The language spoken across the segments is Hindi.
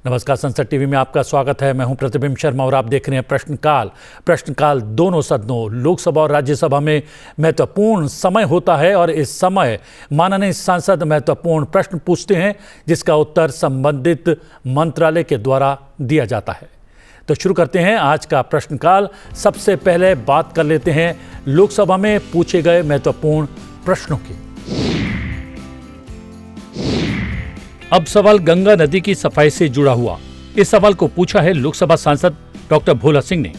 नमस्कार, संसद टीवी में आपका स्वागत है। मैं हूं प्रतिबिंब शर्मा और आप देख रहे हैं प्रश्नकाल। प्रश्नकाल दोनों सदनों लोकसभा और राज्यसभा में महत्वपूर्ण समय होता है और इस समय माननीय सांसद महत्वपूर्ण प्रश्न पूछते हैं जिसका उत्तर संबंधित मंत्रालय के द्वारा दिया जाता है। तो शुरू करते हैं आज का प्रश्नकाल। सबसे पहले बात कर लेते हैं लोकसभा में पूछे गए महत्वपूर्ण प्रश्नों की। अब सवाल गंगा नदी की सफाई से जुड़ा हुआ। इस सवाल को पूछा है लोकसभा सांसद डॉक्टर भोला सिंह ने।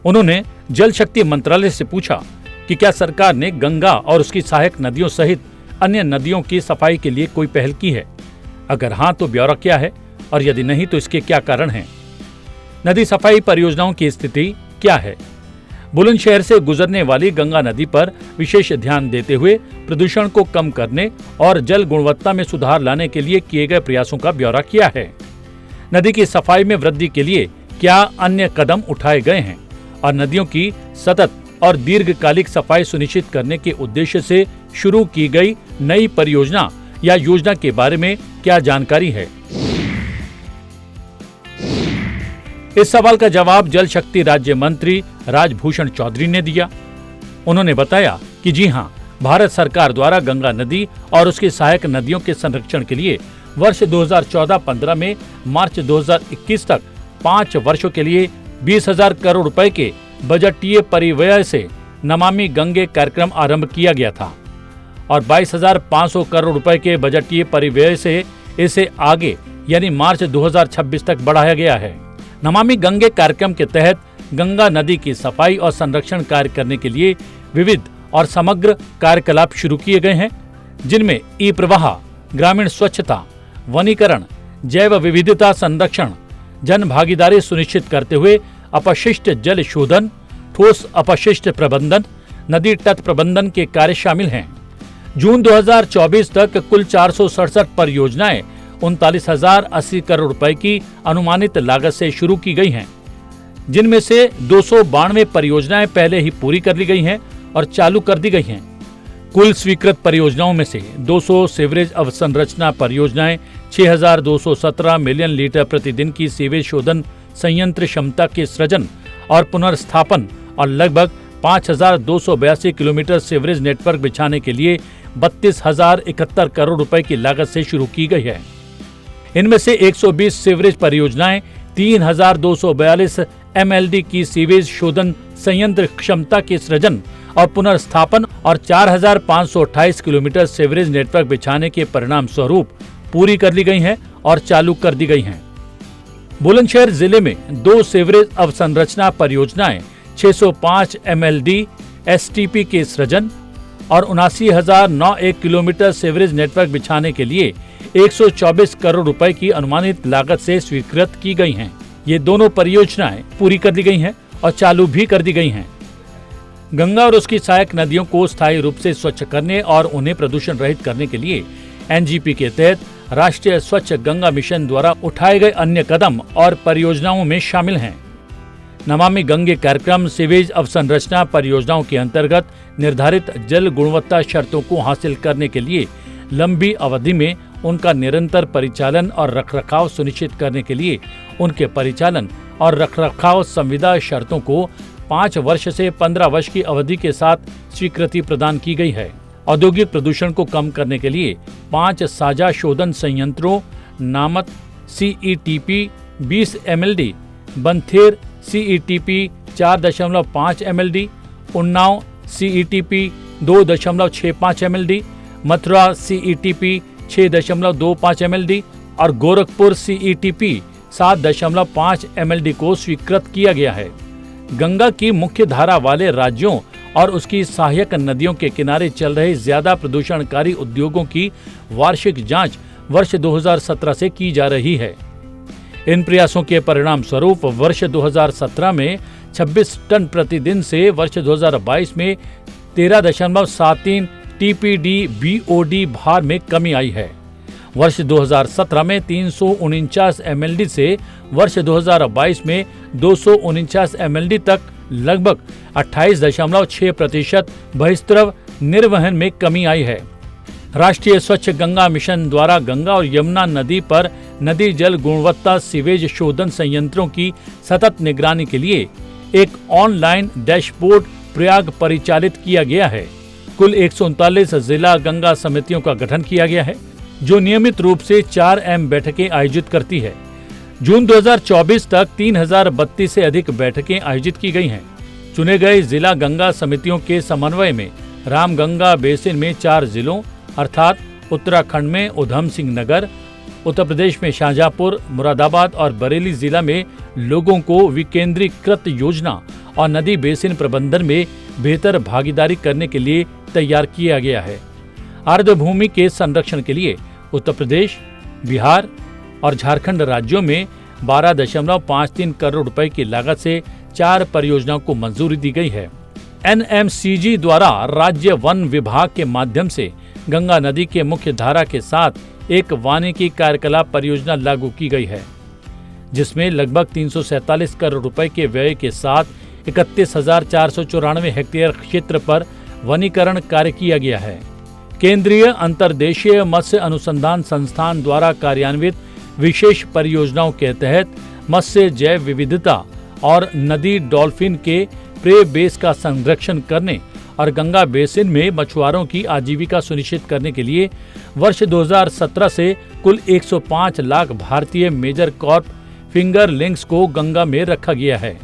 उन्होंने जल शक्ति मंत्रालय से पूछा कि क्या सरकार ने गंगा और उसकी सहायक नदियों सहित अन्य नदियों की सफाई के लिए कोई पहल की है। अगर हाँ तो ब्यौरा क्या है और यदि नहीं तो इसके क्या कारण हैं। नदी सफाई परियोजनाओं की स्थिति क्या है। बुलंदशहर से गुजरने वाली गंगा नदी पर विशेष ध्यान देते हुए प्रदूषण को कम करने और जल गुणवत्ता में सुधार लाने के लिए किए गए प्रयासों का ब्यौरा किया है। नदी की सफाई में वृद्धि के लिए क्या अन्य कदम उठाए गए हैं और नदियों की सतत और दीर्घकालिक सफाई सुनिश्चित करने के उद्देश्य से शुरू की गई नई परियोजना या योजना के बारे में क्या जानकारी है। इस सवाल का जवाब जल शक्ति राज्य मंत्री राजभूषण चौधरी ने दिया। उन्होंने बताया कि जी हां, भारत सरकार द्वारा गंगा नदी और उसकी सहायक नदियों के संरक्षण के लिए वर्ष 2014-15 में मार्च 2021 तक 5 वर्षों के लिए 20,000 करोड़ रुपए के बजटीय परिव्यय से नमामि गंगे कार्यक्रम आरंभ किया गया था और 22,500 करोड़ रुपए के बजटीय परिव्यय से इसे आगे यानी मार्च 2026 तक बढ़ाया गया है। नमामि गंगे कार्यक्रम के तहत गंगा नदी की सफाई और संरक्षण कार्य करने के लिए विविध और समग्र कार्यकलाप शुरू किए गए हैं, जिनमें ई प्रवाह, ग्रामीण स्वच्छता, वनीकरण, जैव विविधता संरक्षण, जन भागीदारी सुनिश्चित करते हुए अपशिष्ट जल शोधन, ठोस अपशिष्ट प्रबंधन, नदी तट प्रबंधन के कार्य शामिल हैं। जून 2024 तक कुल 467 परियोजनाएं 39,080 करोड़ रुपए की अनुमानित लागत से शुरू की गई हैं, जिनमें से 292 परियोजनाएं पहले ही पूरी कर ली गई हैं और चालू कर दी गई हैं। कुल स्वीकृत परियोजनाओं में से 200 सीवरेज अवसंरचना परियोजनाएं 6,217 मिलियन लीटर प्रतिदिन की सीवेज शोधन संयंत्र क्षमता के सृजन और पुनर्स्थापन और लगभग 5,282 किलोमीटर सीवरेज नेटवर्क बिछाने के लिए 32,071 करोड़ रुपए की लागत से शुरू की गई है। इनमें से 120 सीवरेज परियोजनाएं 3,242 MLD की सीवेज शोधन संयंत्र क्षमता के सृजन और पुनर्स्थापन और 4,528 किलोमीटर सीवरेज नेटवर्क बिछाने के परिणाम स्वरूप पूरी कर ली गई हैं और चालू कर दी गई हैं। बुलंदशहर जिले में 2 सीवरेज अवसंरचना परियोजनाएं 605 MLD STP के सृजन और 79,091 किलोमीटर सीवरेज नेटवर्क बिछाने के लिए 124 करोड़ रुपए की अनुमानित लागत से स्वीकृत की गई हैं। ये दोनों परियोजनाएं पूरी कर दी गई हैं और चालू भी कर दी गई हैं। गंगा और उसकी सहायक नदियों को स्थायी रूप से स्वच्छ करने और उन्हें प्रदूषण रहित करने के लिए NGP के तहत राष्ट्रीय स्वच्छ गंगा मिशन द्वारा उठाए गए अन्य कदम और परियोजनाओं में शामिल हैं। नमामि गंगे कार्यक्रम सीवेज अवसंरचना परियोजनाओं के अंतर्गत निर्धारित जल गुणवत्ता शर्तों को हासिल करने के लिए लंबी अवधि में उनका निरंतर परिचालन और रखरखाव सुनिश्चित करने के लिए उनके परिचालन और रखरखाव संविदा शर्तों को 5 वर्ष से 15 वर्ष की अवधि के साथ स्वीकृति प्रदान की गई है। औद्योगिक प्रदूषण को कम करने के लिए 5 साझा शोधन संयंत्रों नामक CETP 20 MLD, बंथेर CETP 4.5 MLD, Unnao CETP 2.65 MLD, Mathura CETP 6.25 MLD और गोरखपुर CETP 7.5 MLD को स्वीकृत किया गया है। गंगा की मुख्य धारा वाले राज्यों और उसकी सहायक नदियों के किनारे चल रहे ज्यादा प्रदूषणकारी उद्योगों की वार्षिक जांच वर्ष 2017 से की जा रही है। इन प्रयासों के परिणाम स्वरूप वर्ष 2017 में 26 टन प्रतिदिन से वर्ष 2022 में 13.73 TPD BOD भार में कमी आई है। वर्ष 2017 में 349 MLD से वर्ष 2022 में 249 MLD तक लगभग 28.6% बहिस्त्रव निर्वहन में कमी आई है। राष्ट्रीय स्वच्छ गंगा मिशन द्वारा गंगा और यमुना नदी पर नदी जल गुणवत्ता सीवेज शोधन संयंत्रों की सतत निगरानी के लिए एक ऑनलाइन डैशबोर्ड प्रयाग परिचालित किया गया है। कुल 139 जिला गंगा समितियों का गठन किया गया है, जो नियमित रूप से 4M बैठकें आयोजित करती है। जून 2024 तक 3032 से अधिक बैठकें आयोजित की गई हैं। चुने गए जिला गंगा समितियों के समन्वय में रामगंगा बेसिन में 4 जिलों अर्थात उत्तराखंड में उधम सिंह नगर, उत्तर प्रदेश में शाहजहांपुर, मुरादाबाद और बरेली जिला में लोगों को विकेंद्रीकृत योजना और नदी बेसिन प्रबंधन में बेहतर भागीदारी करने के लिए तैयार किया गया है। आर्द्रभूमि के संरक्षण के लिए उत्तर प्रदेश, बिहार और झारखंड राज्यों में 12.53 करोड़ रुपए की लागत से 4 परियोजनाओं को मंजूरी दी गई है। NMCG द्वारा राज्य वन विभाग के माध्यम से गंगा नदी के मुख्य धारा के साथ एक वानिकी कार्यकलाप परियोजना लागू की गई है, जिसमें लगभग 347 करोड़ रुपए के व्यय के साथ 31,494 हेक्टेयर क्षेत्र पर वनीकरण कार्य किया गया है। केंद्रीय अंतर्देशीय मत्स्य अनुसंधान संस्थान द्वारा कार्यान्वित विशेष परियोजनाओं के तहत मत्स्य जैव विविधता और नदी डॉल्फिन के प्रे बेस का संरक्षण करने और गंगा बेसिन में मछुआरों की आजीविका सुनिश्चित करने के लिए वर्ष 2017 से कुल 105 लाख भारतीय मेजर कॉर्प फिंगर लिंक्स को गंगा में रखा गया है।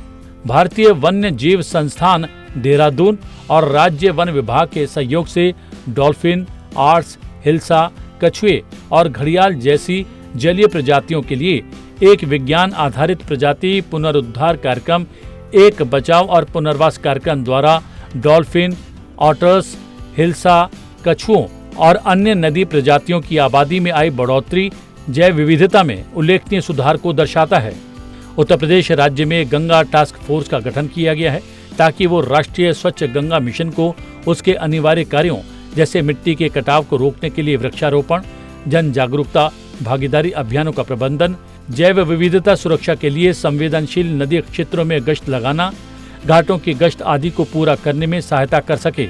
भारतीय वन्य जीव संस्थान देहरादून और राज्य वन विभाग के सहयोग से डॉल्फिन, आर्स, हिल्सा, कछुए और घड़ियाल जैसी जलीय प्रजातियों के लिए एक विज्ञान आधारित प्रजाति पुनरुद्धार कार्यक्रम, एक बचाव और पुनर्वास कार्यक्रम द्वारा डॉल्फिन, ऑटर्स, हिल्सा, कछुओं और अन्य नदी प्रजातियों की आबादी में आई बढ़ोतरी जैव विविधता में उल्लेखनीय सुधार को दर्शाता है। उत्तर प्रदेश राज्य में गंगा टास्क फोर्स का गठन किया गया है ताकि वो राष्ट्रीय स्वच्छ गंगा मिशन को उसके अनिवार्य कार्यों जैसे मिट्टी के कटाव को रोकने के लिए वृक्षारोपण, जन जागरूकता, भागीदारी अभियानों का प्रबंधन, जैव विविधता सुरक्षा के लिए संवेदनशील नदी क्षेत्रों में गश्त लगाना, घाटों की गश्त आदि को पूरा करने में सहायता कर सके।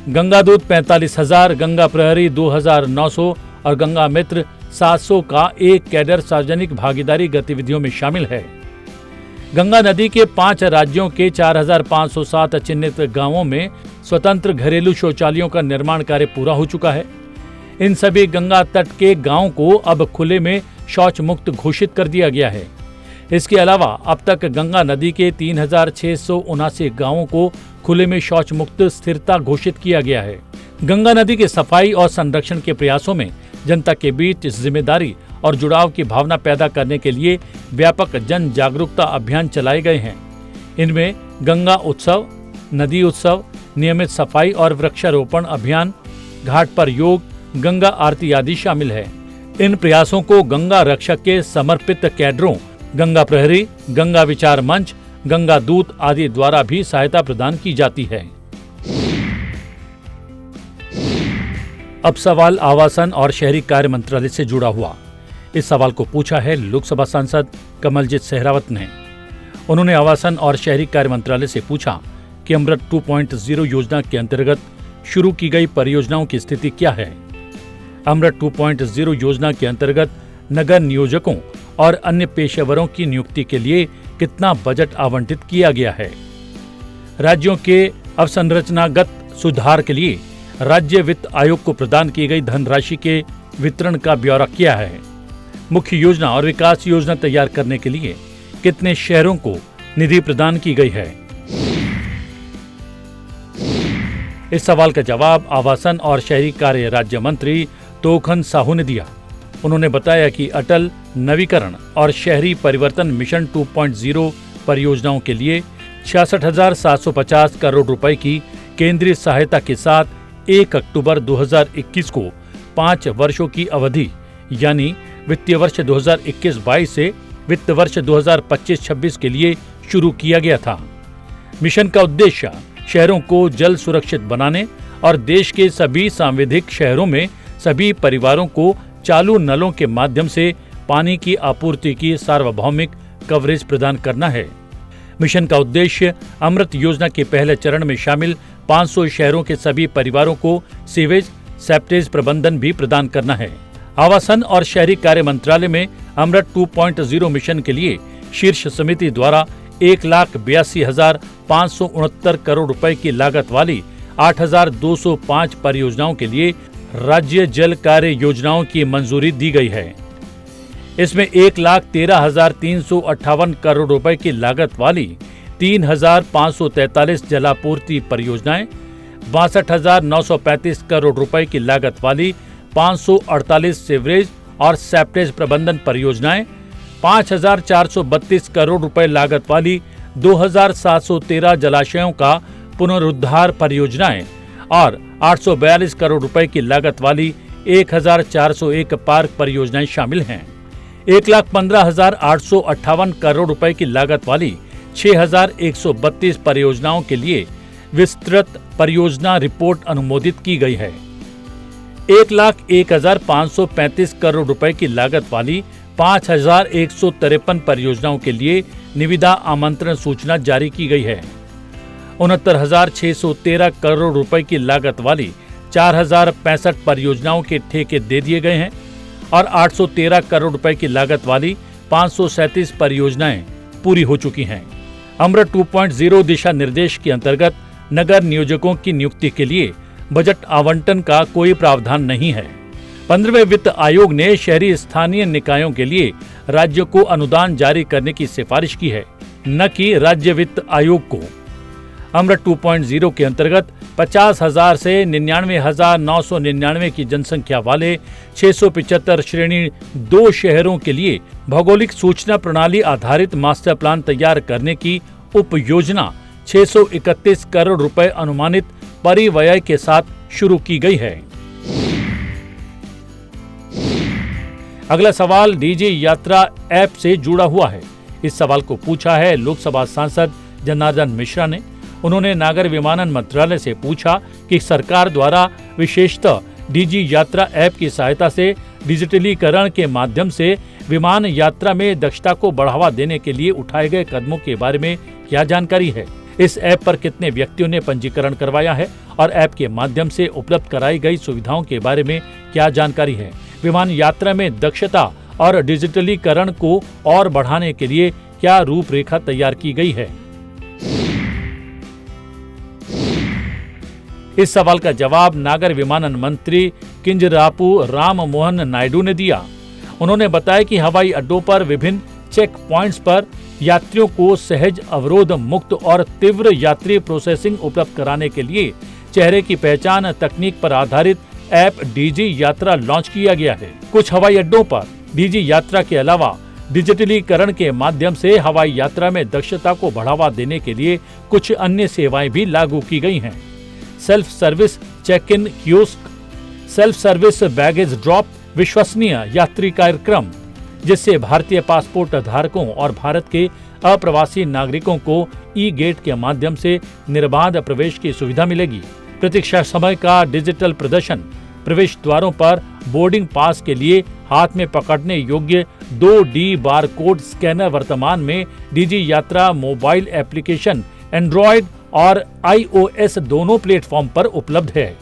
गंगा दूत 45,000, गंगा प्रहरी 2,900 और गंगा मित्र 700 का एक कैडर सार्वजनिक भागीदारी गतिविधियों में शामिल है। गंगा नदी के 5 राज्यों के 4,507 चिन्हित गांवों में स्वतंत्र घरेलू शौचालयों का निर्माण कार्य पूरा हो चुका है। इन सभी गंगा तट के गांवों को अब खुले में शौच मुक्त घोषित कर दिया गया है। इसके अलावा अब तक गंगा नदी के 3,679 गांवों को खुले में शौच मुक्त स्थिरता घोषित किया गया है। गंगा नदी के सफाई और संरक्षण के प्रयासों में जनता के बीच जिम्मेदारी और जुड़ाव की भावना पैदा करने के लिए व्यापक जन जागरूकता अभियान चलाए गए हैं। इनमें गंगा उत्सव, नदी उत्सव, नियमित सफाई और वृक्षारोपण अभियान, घाट पर योग, गंगा आरती आदि शामिल है। इन प्रयासों को गंगा रक्षक के समर्पित कैडरों, गंगा प्रहरी, गंगा विचार मंच, गंगा दूत आदि द्वारा भी सहायता प्रदान की जाती है। अब सवाल आवासन और शहरी कार्य मंत्रालय से जुड़ा हुआ। इस सवाल को पूछा है लोकसभा सांसद कमलजीत सहरावत ने। उन्होंने आवासन और शहरी कार्य मंत्रालय से पूछा कि अमृत 2.0 योजना के अंतर्गत शुरू की गई परियोजनाओं की स्थिति क्या है। अमृत 2.0 योजना के अंतर्गत नगर नियोजकों और अन्य पेशेवरों की नियुक्ति के लिए कितना बजट आवंटित किया गया है। राज्यों के अवसंरचनागत सुधार के लिए राज्य वित्त आयोग को प्रदान की गई धनराशि के वितरण का ब्यौरा किया है। मुख्य योजना और विकास योजना तैयार करने के लिए कितने शहरों को निधि प्रदान की गई है। इस सवाल का जवाब आवासन और शहरी कार्य राज्य मंत्री तोखन साहू ने दिया। उन्होंने बताया कि अटल नवीकरण और शहरी परिवर्तन मिशन 2.0 परियोजनाओं के लिए 66,750 करोड़ रुपए की केंद्रीय सहायता के साथ 1 अक्टूबर 2021 को 5 वर्षों की अवधि यानी वित्तीय वर्ष 2021-22 से वित्त वर्ष 2025-26 के लिए शुरू किया गया था। मिशन का उद्देश्य शहरों को जल सुरक्षित बनाने और देश के सभी सांविधिक शहरों में सभी परिवारों को चालू नलों के माध्यम से पानी की आपूर्ति की सार्वभौमिक कवरेज प्रदान करना है। मिशन का उद्देश्य अमृत योजना के पहले चरण में शामिल 500 शहरों के सभी परिवारों को सीवेज, सेप्टेज प्रबंधन भी प्रदान करना है। आवासन और शहरी कार्य मंत्रालय में अमृत 2.0 मिशन के लिए शीर्ष समिति द्वारा 1,82,569 करोड़ रुपए की लागत वाली 8,205 परियोजनाओं के लिए राज्य जल कार्य योजनाओं की मंजूरी दी गई है। इसमें 1,13,358 करोड़ रुपए की लागत वाली 3,543 जलापूर्ति परियोजनाएं, 62,935 करोड़ रुपए की लागत वाली 548 सीवरेज और सेप्टेज प्रबंधन परियोजनाएं, 5,432 करोड़ रुपए लागत वाली 2,713 जलाशयों का पुनरुद्धार परियोजनाएं और 842 करोड़ रुपए की लागत वाली 1,401 पार्क परियोजनाएं शामिल हैं। 1,15,858 करोड़ रुपए की लागत वाली 6,132 परियोजनाओं के लिए विस्तृत परियोजना रिपोर्ट अनुमोदित की गई है। 1,01,535 करोड़ रुपए की लागत वाली 5,153 परियोजनाओं के लिए निविदा आमंत्रण सूचना जारी की गई है। 69,613 करोड़ रुपए की लागत वाली 4,065 परियोजनाओं के ठेके दे दिए गए हैं और 813 करोड़ रुपए की लागत वाली 537 परियोजनाएं पूरी हो चुकी हैं। अमृत 2.0 दिशा निर्देश के अंतर्गत नगर नियोजकों की नियुक्ति के लिए बजट आवंटन का कोई प्रावधान नहीं है। 15वें वित्त आयोग ने शहरी स्थानीय निकायों के लिए राज्यों को अनुदान जारी करने की सिफारिश की है, न कि राज्य वित्त आयोग को। अमृत 2.0 के अंतर्गत 50,000 से 99,999 की जनसंख्या वाले 675 श्रेणी 2 शहरों के लिए भौगोलिक सूचना प्रणाली आधारित मास्टर प्लान तैयार करने की उप योजना 631 करोड़ रुपए अनुमानित परिव्यय के साथ शुरू की गई है। अगला सवाल डीजी यात्रा ऐप से जुड़ा हुआ है। इस सवाल को पूछा है लोकसभा सांसद जनार्दन मिश्रा ने। उन्होंने नागर विमानन मंत्रालय से पूछा कि सरकार द्वारा विशेषतः डीजी यात्रा ऐप की सहायता से डिजिटलीकरण के माध्यम से विमान यात्रा में दक्षता को बढ़ावा देने के लिए उठाए गए कदमों के बारे में क्या जानकारी है। इस ऐप पर कितने व्यक्तियों ने पंजीकरण करवाया है और ऐप के माध्यम से उपलब्ध कराई गई सुविधाओं के बारे में क्या जानकारी है। विमान यात्रा में दक्षता और डिजिटलीकरण को और बढ़ाने के लिए क्या रूपरेखा तैयार की गई है। इस सवाल का जवाब नागर विमानन मंत्री किंजरापू राम मोहन नायडू ने दिया। उन्होंने बताया कि हवाई अड्डों पर विभिन्न चेक पॉइंट्स पर यात्रियों को सहज अवरोध मुक्त और तीव्र यात्री प्रोसेसिंग उपलब्ध कराने के लिए चेहरे की पहचान तकनीक पर आधारित ऐप डीजी यात्रा लॉन्च किया गया है। कुछ हवाई अड्डों पर डीजी यात्रा के अलावा डिजिटलीकरण के माध्यम से हवाई यात्रा में दक्षता को बढ़ावा देने के लिए कुछ अन्य सेवाएं भी लागू की गई हैं। Self service check in kiosk, self service baggage drop, विश्वसनीय यात्री कार्यक्रम, जिससे भारतीय पासपोर्ट धारकों और भारत के अप्रवासी नागरिकों को ई गेट के माध्यम से निर्बाध प्रवेश की सुविधा मिलेगी। प्रतीक्षा समय का डिजिटल प्रदर्शन, प्रवेश द्वारों पर बोर्डिंग पास के लिए हाथ में पकड़ने योग्य 2D बारकोड स्कैनर वर्तमान में डीजी यात्रा मोबाइल एप्लीकेशन एंड्रॉयड और iOS दोनों प्लेटफॉर्म पर उपलब्ध है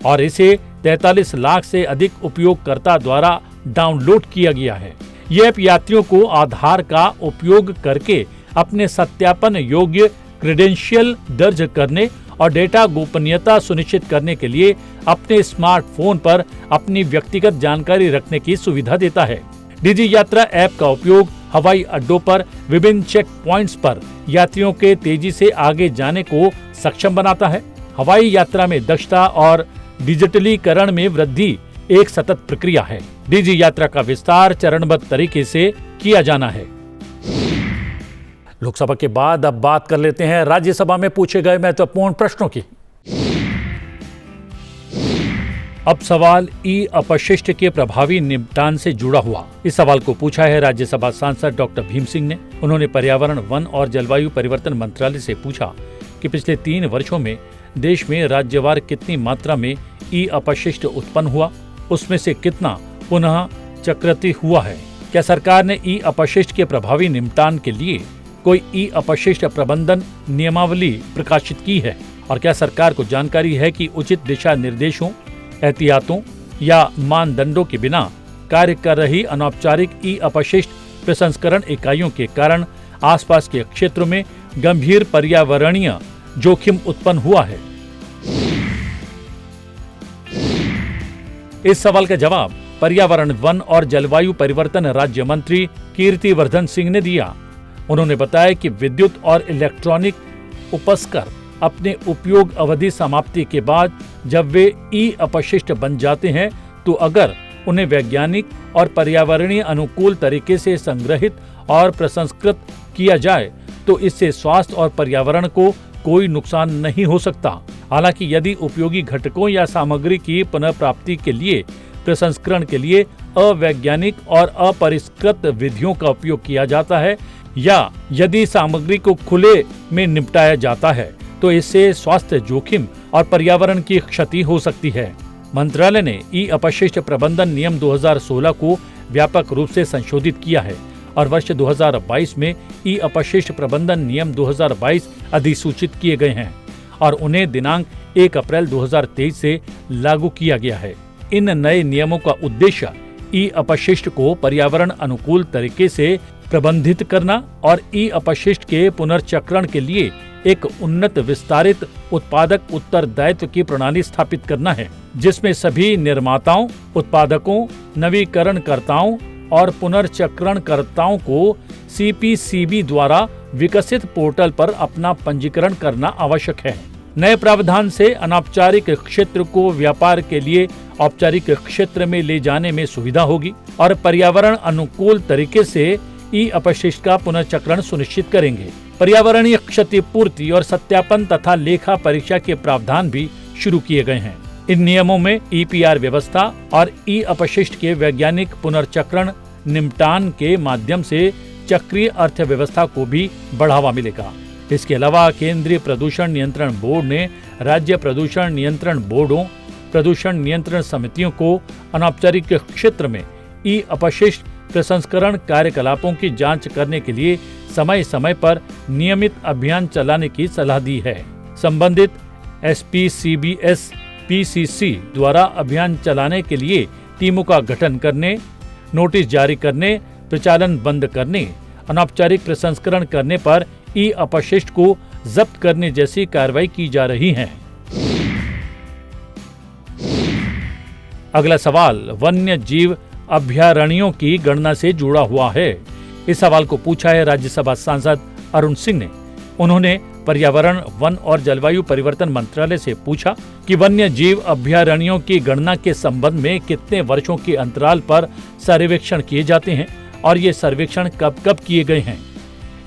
और इसे 43 लाख से अधिक उपयोगकर्ता द्वारा डाउनलोड किया गया है। यह ऐप यात्रियों को आधार का उपयोग करके अपने सत्यापन योग्य क्रेडेंशियल दर्ज करने और डेटा गोपनीयता सुनिश्चित करने के लिए अपने स्मार्टफोन पर अपनी व्यक्तिगत जानकारी रखने की सुविधा देता है। डीजी यात्रा ऐप का उपयोग हवाई अड्डों पर विभिन्न चेक पॉइंट्स पर यात्रियों के तेजी से आगे जाने को सक्षम बनाता है। हवाई यात्रा में दक्षता और डिजिटलीकरण में वृद्धि एक सतत प्रक्रिया है। डीजी यात्रा का विस्तार चरणबद्ध तरीके से किया जाना है। लोकसभा के बाद अब बात कर लेते हैं राज्यसभा में पूछे गए महत्वपूर्ण प्रश्नों की। अब सवाल ई अपशिष्ट के प्रभावी निपटान से जुड़ा हुआ। इस सवाल को पूछा है राज्यसभा सांसद डॉक्टर भीम सिंह ने। उन्होंने पर्यावरण, वन और जलवायु परिवर्तन मंत्रालय से पूछा कि पिछले 3 वर्षों में देश में राज्यवार कितनी मात्रा में ई अपशिष्ट उत्पन्न हुआ, उसमें से कितना पुनः चक्रित हुआ है। क्या सरकार ने ई अपशिष्ट के प्रभावी निपटान के लिए कोई ई अपशिष्ट प्रबंधन नियमावली प्रकाशित की है और क्या सरकार को जानकारी है कि उचित दिशा निर्देशों एहतियातों या मानदंडों के बिना कार्य कर रही अनौपचारिक ई अपशिष्ट प्रसंस्करण इकाइयों के कारण आसपास के क्षेत्रों में गंभीर पर्यावरणीय जोखिम उत्पन्न हुआ है। इस सवाल का जवाब पर्यावरण, वन और जलवायु परिवर्तन राज्य मंत्री कीर्तिवर्धन सिंह ने दिया। उन्होंने बताया कि विद्युत और इलेक्ट्रॉनिक उपस्कर अपने उपयोग अवधि समाप्ति के बाद जब वे ई अपशिष्ट बन जाते हैं तो अगर उन्हें वैज्ञानिक और पर्यावरणीय अनुकूल तरीके से संग्रहित और प्रसंस्कृत किया जाए तो इससे स्वास्थ्य और पर्यावरण को कोई नुकसान नहीं हो सकता। हालांकि यदि उपयोगी घटकों या सामग्री की पुनर्प्राप्ति के लिए प्रसंस्करण के लिए अवैज्ञानिक और अपरिष्कृत विधियों का उपयोग किया जाता है या यदि सामग्री को खुले में निपटाया जाता है तो इससे स्वास्थ्य जोखिम और पर्यावरण की क्षति हो सकती है। मंत्रालय ने ई अपशिष्ट प्रबंधन नियम 2016 को व्यापक रूप से संशोधित किया है और वर्ष 2022 में ई अपशिष्ट प्रबंधन नियम 2022 अधिसूचित किए गए हैं और उन्हें दिनांक 1 अप्रैल 2023 से लागू किया गया है। इन नए नियमों का उद्देश्य ई अपशिष्ट को पर्यावरण अनुकूल तरीके से प्रबंधित करना और ई अपशिष्ट के पुनर्चक्रण के लिए एक उन्नत विस्तारित उत्पादक उत्तरदायित्व की प्रणाली स्थापित करना है, जिसमें सभी निर्माताओं, उत्पादकों, नवीकरणकर्ताओं और पुनर्चक्रणकर्ताओं को CPCB द्वारा विकसित पोर्टल पर अपना पंजीकरण करना आवश्यक है। नए प्रावधान से अनौपचारिक क्षेत्र को व्यापार के लिए औपचारिक क्षेत्र में ले जाने में सुविधा होगी और पर्यावरण अनुकूल तरीके से ई अपशिष्ट का पुनर्चक्रण सुनिश्चित करेंगे। पर्यावरणीय क्षतिपूर्ति और सत्यापन तथा लेखा परीक्षा के प्रावधान भी शुरू किए गए हैं। इन नियमों में EPR व्यवस्था और ई अपशिष्ट के वैज्ञानिक पुनर्चक्रण निपटान के माध्यम से चक्रीय अर्थव्यवस्था को भी बढ़ावा मिलेगा। इसके अलावा केंद्रीय प्रदूषण नियंत्रण बोर्ड ने राज्य प्रदूषण नियंत्रण बोर्डों, प्रदूषण नियंत्रण समितियों को अनौपचारिक क्षेत्र में ई अपशिष्ट प्रसंस्करण कार्यकलापों की जांच करने के लिए समय समय पर नियमित अभियान चलाने की सलाह दी है। संबंधित SPCBS PCC द्वारा अभियान चलाने के लिए टीमों का गठन करने, नोटिस जारी करने, प्रचालन बंद करने, अनौपचारिक प्रसंस्करण करने पर ई अपशिष्ट को जब्त करने जैसी कार्रवाई की जा रही है। अगला सवाल वन्य जीव अभयारण्यों की गणना से जुड़ा हुआ है। इस सवाल को पूछा है राज्यसभा सांसद अरुण सिंह ने। उन्होंने पर्यावरण, वन और जलवायु परिवर्तन मंत्रालय से पूछा कि वन्य जीव अभयारण्यों की गणना के संबंध में कितने वर्षों के अंतराल पर सर्वेक्षण किए जाते हैं और ये सर्वेक्षण कब कब किए गए हैं।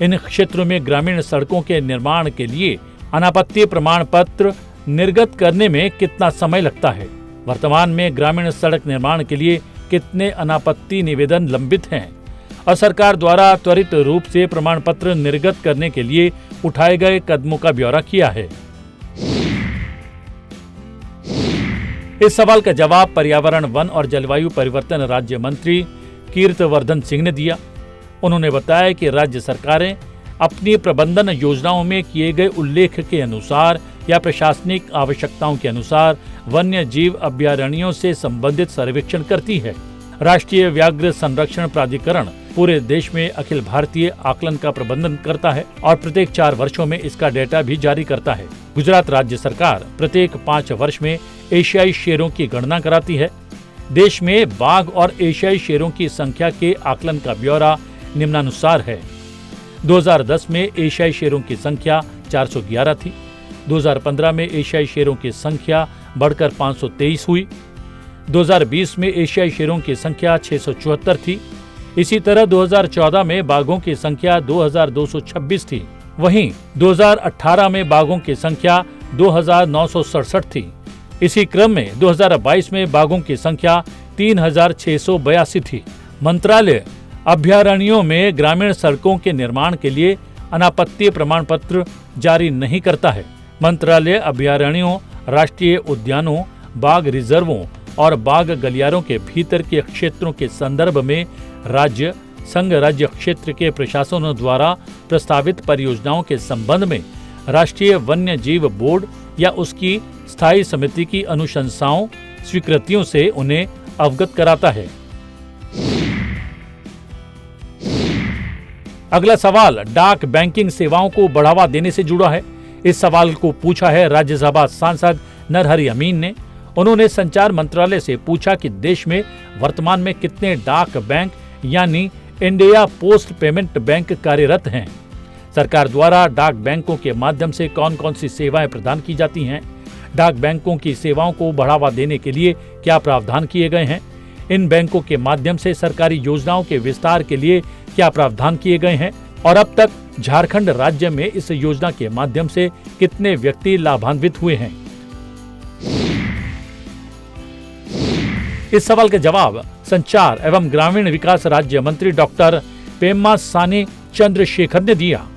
इन क्षेत्रों में ग्रामीण सड़कों के निर्माण के लिए अनापत्ति प्रमाण पत्र निर्गत करने में कितना समय लगता है। वर्तमान में ग्रामीण सड़क निर्माण के लिए कितने अनापत्ति निवेदन लंबित हैं और सरकार द्वारा त्वरित रूप से प्रमाण पत्र निर्गत करने के लिए उठाए गए कदमों का ब्यौरा किया है। इस सवाल का जवाब पर्यावरण, वन और जलवायु परिवर्तन राज्य मंत्री कीर्तिवर्धन सिंह ने दिया। उन्होंने बताया कि राज्य सरकारें अपनी प्रबंधन योजनाओं में किए गए उल्लेख के अनुसार या प्रशासनिक आवश्यकताओं के अनुसार वन्य जीव अभयारण्यों से संबंधित सर्वेक्षण करती है। राष्ट्रीय व्याघ्र संरक्षण प्राधिकरण पूरे देश में अखिल भारतीय आकलन का प्रबंधन करता है और प्रत्येक 4 वर्षों में इसका डेटा भी जारी करता है। गुजरात राज्य सरकार प्रत्येक 5 वर्ष में एशियाई शेरों की गणना कराती है। देश में बाघ और एशियाई शेरों की संख्या के आकलन का ब्यौरा निम्नानुसार है। 2010 में एशियाई शेरों की संख्या 411 थी। 2015 में एशियाई शेरों की संख्या बढ़कर 523 हुई। 2020 में एशियाई शेरों की संख्या 674 थी। इसी तरह 2014 में बाघों की संख्या 2226 थी। वहीं 2018 में बाघों की संख्या 2967 थी। इसी क्रम में 2022 में बाघों की संख्या 3682 थी। मंत्रालय अभयारण्यों में ग्रामीण सड़कों के निर्माण के लिए अनापत्ति प्रमाण पत्र जारी नहीं करता है। मंत्रालय अभयारण्यों, राष्ट्रीय उद्यानों, बाघ रिजर्वों और बाघ गलियारों के भीतर के क्षेत्रों के संदर्भ में राज्य, संघ राज्य क्षेत्र के प्रशासनों द्वारा प्रस्तावित परियोजनाओं के संबंध में राष्ट्रीय वन्य जीव बोर्ड या उसकी स्थायी समिति की अनुशंसाओं स्वीकृतियों से उन्हें अवगत कराता है। अगला सवाल डाक बैंकिंग सेवाओं को बढ़ावा देने से जुड़ा है। इस सवाल को पूछा है राज्यसभा सांसद नरहरि अमीन ने। उन्होंने संचार मंत्रालय से पूछा कि देश में वर्तमान में कितने डाक बैंक यानी इंडिया पोस्ट पेमेंट बैंक कार्यरत हैं। सरकार द्वारा डाक बैंकों के माध्यम से कौन कौन सी सेवाएं प्रदान की जाती हैं। डाक बैंकों की सेवाओं को बढ़ावा देने के लिए क्या प्रावधान किए गए हैं। इन बैंकों के माध्यम से सरकारी योजनाओं के विस्तार के लिए क्या प्रावधान किए गए हैं और अब तक झारखंड राज्य में इस योजना के माध्यम से कितने व्यक्ति लाभान्वित हुए हैं। इस सवाल का जवाब संचार एवं ग्रामीण विकास राज्य मंत्री डॉक्टर पेम्मासानी चंद्रशेखर ने दिया।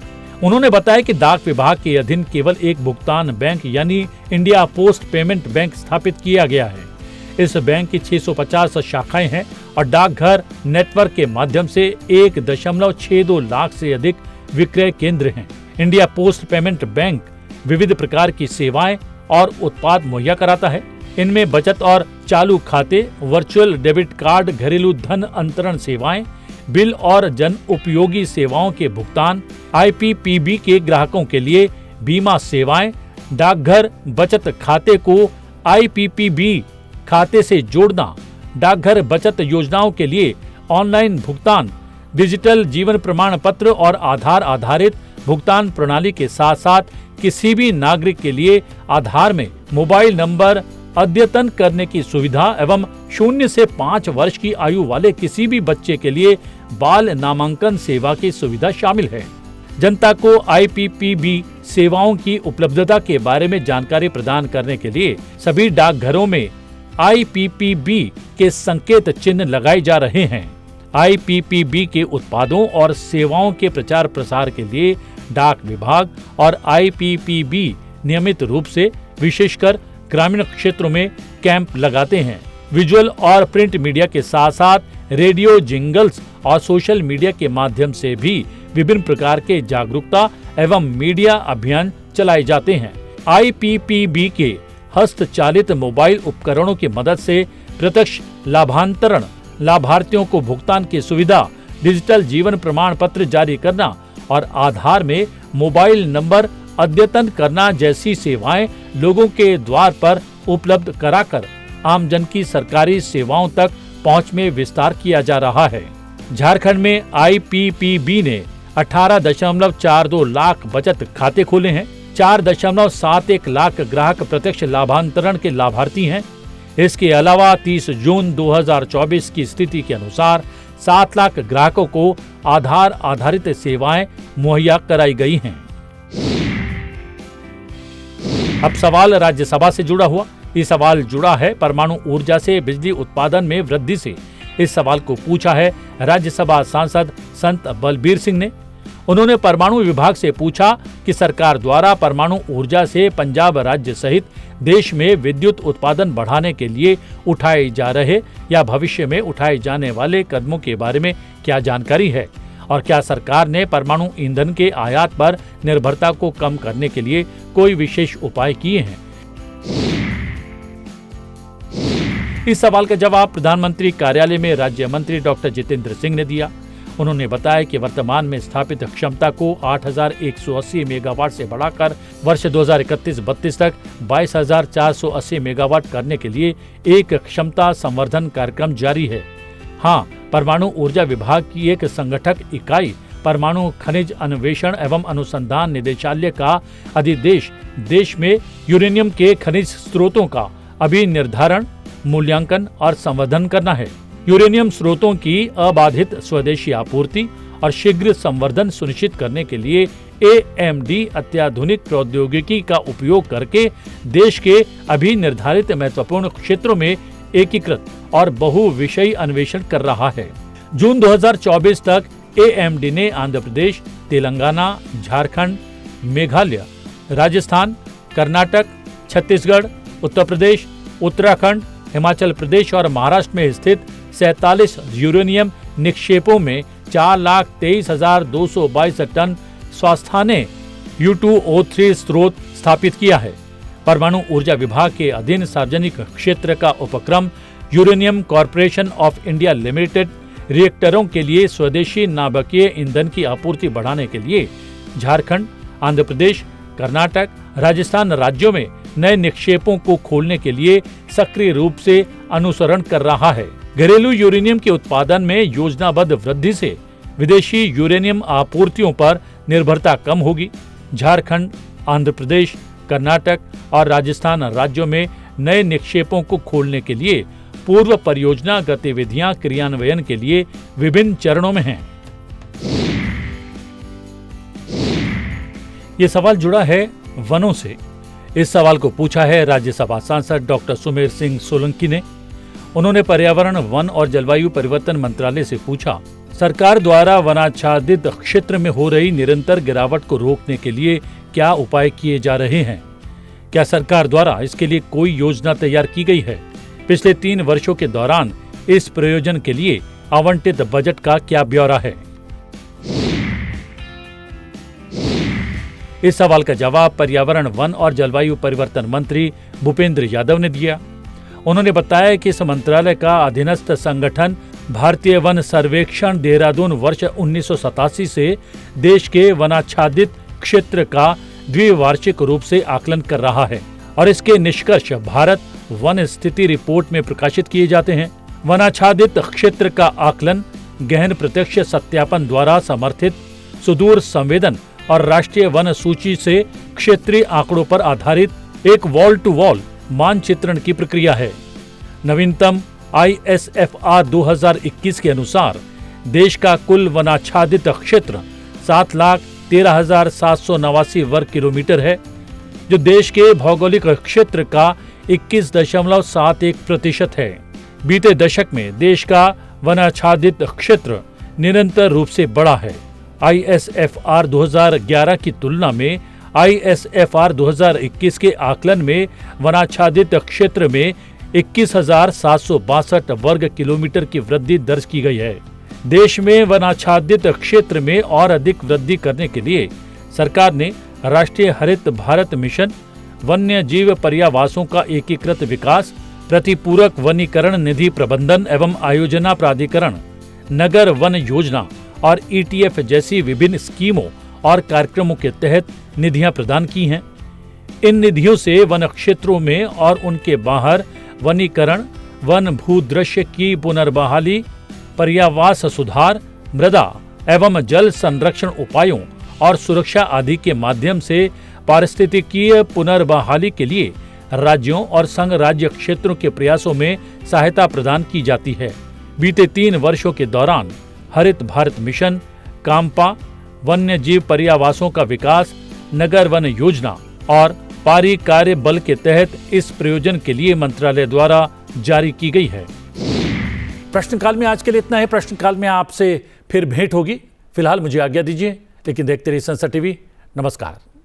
उन्होंने बताया कि डाक विभाग के अधीन केवल एक भुगतान बैंक यानी इंडिया पोस्ट पेमेंट बैंक स्थापित किया गया है। इस बैंक की 650 शाखाएं हैं और डाकघर नेटवर्क के माध्यम से 1.62 लाख से अधिक विक्रय केंद्र हैं। इंडिया पोस्ट पेमेंट बैंक विविध प्रकार की सेवाएं और उत्पाद मुहैया कराता है। इनमें बचत और चालू खाते, वर्चुअल डेबिट कार्ड, घरेलू धन अंतरण सेवाएं, बिल और जन उपयोगी सेवाओं के भुगतान, IPPB के ग्राहकों के लिए बीमा सेवाएं, डाकघर बचत खाते को IPPB खाते से जोड़ना, डाकघर बचत योजनाओं के लिए ऑनलाइन भुगतान, डिजिटल जीवन प्रमाण पत्र और आधार आधारित भुगतान प्रणाली के साथ साथ किसी भी नागरिक के लिए आधार में मोबाइल नंबर अद्यतन करने की सुविधा एवं 0 से 5 वर्ष की आयु वाले किसी भी बच्चे के लिए बाल नामांकन सेवा की सुविधा शामिल है। जनता को IPPB सेवाओं की उपलब्धता के बारे में जानकारी प्रदान करने के लिए सभी डाकघरों में IPPB के संकेत चिन्ह लगाए जा रहे हैं। IPPB के उत्पादों और सेवाओं के प्रचार प्रसार के लिए डाक विभाग और IPPB नियमित रूप से विशेषकर ग्रामीण क्षेत्रों में कैंप लगाते हैं। विजुअल और प्रिंट मीडिया के साथ साथ रेडियो जिंगल्स और सोशल मीडिया के माध्यम से भी विभिन्न प्रकार के जागरूकता एवं मीडिया अभियान चलाए जाते हैं। IPPB के हस्तचालित मोबाइल उपकरणों की मदद से प्रत्यक्ष लाभांतरण, लाभार्थियों को भुगतान की सुविधा, डिजिटल जीवन प्रमाण पत्र जारी करना और आधार में मोबाइल नंबर अद्यतन करना जैसी सेवाएं लोगों के द्वार पर उपलब्ध कराकर आमजन की सरकारी सेवाओं तक पहुंच में विस्तार किया जा रहा है। झारखंड में IPPB ने 18.42 लाख बचत खाते खोले हैं। 4.71 लाख ग्राहक प्रत्यक्ष लाभांतरण के लाभार्थी हैं। इसके अलावा 30 जून 2024 की स्थिति के अनुसार 7 लाख ग्राहकों को आधार आधारित सेवाएं मुहैया कराई गई हैं। अब सवाल राज्यसभा से जुड़ा हुआ। ये सवाल जुड़ा है परमाणु ऊर्जा से बिजली उत्पादन में वृद्धि से। इस सवाल को पूछा है राज्यसभा सांसद संत बलबीर सिंह ने। उन्होंने परमाणु विभाग से पूछा कि सरकार द्वारा परमाणु ऊर्जा से पंजाब राज्य सहित देश में विद्युत उत्पादन बढ़ाने के लिए उठाए जा रहे या भविष्य में उठाए जाने वाले कदमों के बारे में क्या जानकारी है और क्या सरकार ने परमाणु ईंधन के आयात पर निर्भरता को कम करने के लिए कोई विशेष उपाय किए हैं। इस सवाल का जवाब प्रधानमंत्री कार्यालय में राज्य मंत्री डॉक्टर जितेंद्र सिंह ने दिया। उन्होंने बताया कि वर्तमान में स्थापित क्षमता को 8,180 मेगावाट से बढ़ाकर वर्ष 2031-32 तक 22,480 मेगावाट करने के लिए एक क्षमता संवर्धन कार्यक्रम जारी है। हाँ, परमाणु ऊर्जा विभाग की एक संगठक इकाई परमाणु खनिज अन्वेषण एवं अनुसंधान निदेशालय का अधिदेश देश में यूरेनियम के खनिज स्रोतों का अभिनिर्धारण, मूल्यांकन और संवर्धन करना है। यूरेनियम स्रोतों की अबाधित स्वदेशी आपूर्ति और शीघ्र संवर्धन सुनिश्चित करने के लिए AMD अत्याधुनिक प्रौद्योगिकी का उपयोग करके देश के अभी निर्धारित महत्वपूर्ण क्षेत्रों में एकीकृत और बहुविषयी अन्वेषण कर रहा है। जून 2024 तक AMD ने आंध्र प्रदेश, तेलंगाना, झारखंड, मेघालय, राजस्थान, कर्नाटक, छत्तीसगढ़, उत्तर प्रदेश, उत्तराखंड, हिमाचल प्रदेश और महाराष्ट्र में स्थित 47 यूरेनियम निक्षेपों में 4,23,222 टन स्वास्थाने U2O3 स्रोत स्थापित किया है। परमाणु ऊर्जा विभाग के अधीन सार्वजनिक क्षेत्र का उपक्रम uranium corporation of India limited रिएक्टरों के लिए स्वदेशी नाभिकीय ईंधन की आपूर्ति बढ़ाने के लिए झारखंड, आंध्र प्रदेश, कर्नाटक, राजस्थान राज्यों में नए निक्षेपों को खोलने के लिए सक्रिय रूप से अनुसरण कर रहा है। घरेलू यूरेनियम के उत्पादन में योजनाबद्ध वृद्धि से विदेशी यूरेनियम आपूर्तियों पर निर्भरता कम होगी। झारखंड, आंध्र प्रदेश, कर्नाटक और राजस्थान राज्यों में नए निक्षेपों को खोलने के लिए पूर्व परियोजना गतिविधियां क्रियान्वयन के लिए विभिन्न चरणों में हैं। ये सवाल जुड़ा है वनों से। इस सवाल को पूछा है राज्यसभा सांसद डॉक्टर सुमेर सिंह सोलंकी ने। उन्होंने पर्यावरण, वन और जलवायु परिवर्तन मंत्रालय से पूछा, सरकार द्वारा वनाच्छादित क्षेत्र में हो रही निरंतर गिरावट को रोकने के लिए क्या उपाय किए जा रहे हैं? क्या सरकार द्वारा इसके लिए कोई योजना तैयार की गई है? पिछले 3 वर्षों के दौरान इस प्रयोजन के लिए आवंटित बजट का क्या ब्यौरा है? इस सवाल का जवाब पर्यावरण, वन और जलवायु परिवर्तन मंत्री भूपेंद्र यादव ने दिया। उन्होंने बताया कि इस मंत्रालय का अधीनस्थ संगठन भारतीय वन सर्वेक्षण देहरादून वर्ष 1987 से देश के वनाच्छादित क्षेत्र का द्विवार्षिक रूप से आकलन कर रहा है और इसके निष्कर्ष भारत वन स्थिति रिपोर्ट में प्रकाशित किए जाते हैं। वनाच्छादित क्षेत्र का आकलन गहन प्रत्यक्ष सत्यापन द्वारा समर्थित सुदूर संवेदन और राष्ट्रीय वन सूची से क्षेत्रीय आंकड़ों पर आधारित एक वॉल टू वॉल मानचित्रण की प्रक्रिया है। नवीनतम ISFR 2021 के अनुसार देश का कुल वनाच्छादित क्षेत्र 7,13,789 वर्ग किलोमीटर है, जो देश के भौगोलिक क्षेत्र का 21.71% है। बीते दशक में देश का वनाच्छादित क्षेत्र निरंतर रूप से बढ़ा है। ISFR 2011 की तुलना में ISFR 2021 के आकलन में वनाच्छादित क्षेत्र में 21,762 वर्ग किलोमीटर की वृद्धि दर्ज की गई है। देश में वनाच्छादित क्षेत्र में और अधिक वृद्धि करने के लिए सरकार ने राष्ट्रीय हरित भारत मिशन, वन्य जीव पर्यावासों का एकीकृत विकास, प्रतिपूरक वनीकरण निधि प्रबंधन एवं आयोजना प्राधिकरण, नगर वन योजना और ETF जैसी विभिन्न स्कीमों और कार्यक्रमों के तहत निधियां प्रदान की हैं। इन निधियों से वन क्षेत्रों में और उनके बाहर वनीकरण, वन भूदृश्य की पुनर्बहाली, पर्यावास सुधार, मृदा एवं जल संरक्षण उपायों और सुरक्षा आदि के माध्यम से पारिस्थितिकीय पुनर्बहाली के लिए राज्यों और संघ राज्य क्षेत्रों के प्रयासों में सहायता प्रदान की जाती है। बीते 3 वर्षों के दौरान हरित भारत मिशन, काम्पा, वन्य जीव पर्यावासों का विकास, नगर वन योजना और पारी कार्य बल के तहत इस प्रयोजन के लिए मंत्रालय द्वारा जारी की गई है। प्रश्नकाल में आज के लिए इतना है। प्रश्नकाल में आपसे फिर भेंट होगी। फिलहाल मुझे आज्ञा दीजिए, लेकिन देखते रहिए संसद टीवी। नमस्कार।